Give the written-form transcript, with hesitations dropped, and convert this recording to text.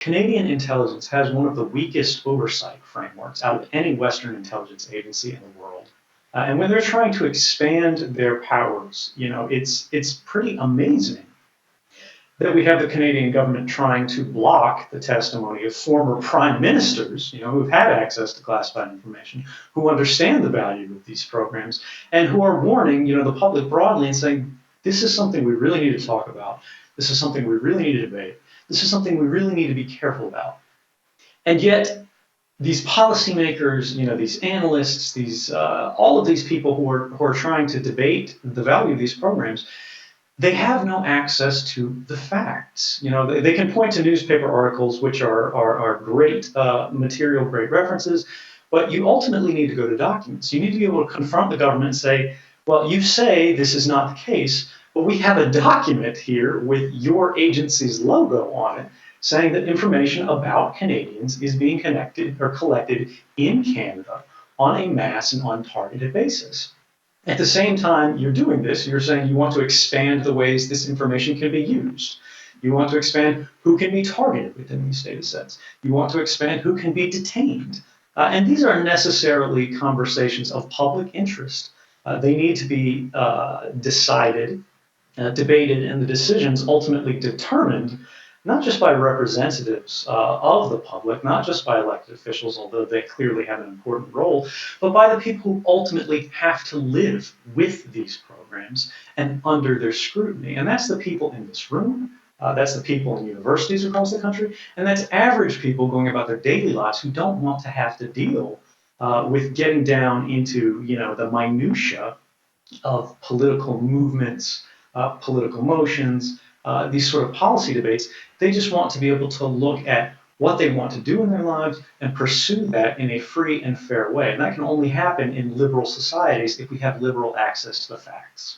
Canadian intelligence has one of the weakest oversight frameworks out of any Western intelligence agency in the world. And when they're trying to expand their powers, it's pretty amazing that we have the Canadian government trying to block the testimony of former prime ministers, who've had access to classified information, who understand the value of these programs, and who are warning, the public broadly and saying, this is something we really need to talk about. This is something we really need to debate. This is something we really need to be careful about. And yet, these policymakers, these analysts, all of these people who are trying to debate the value of these programs, they have no access to the facts. They can point to newspaper articles, which are great material, great references, but you ultimately need to go to documents. You need to be able to confront the government and say, well, you say this is not the case, but we have a document here with your agency's logo on it saying that information about Canadians is being collected in Canada on a mass and untargeted basis. At the same time you're doing this, you're saying you want to expand the ways this information can be used. You want to expand who can be targeted within these data sets. You want to expand who can be detained. And these are necessarily conversations of public interest. They need to be decided, debated, and the decisions ultimately determined not just by representatives of the public, not just by elected officials, although they clearly have an important role, but by the people who ultimately have to live with these programs and under their scrutiny. And that's the people in this room, that's the people in universities across the country, and that's average people going about their daily lives who don't want to have to deal with getting down into the minutia of political movements, political motions, these sort of policy debates. They just want to be able to look at what they want to do in their lives and pursue that in a free and fair way. And that can only happen in liberal societies if we have liberal access to the facts.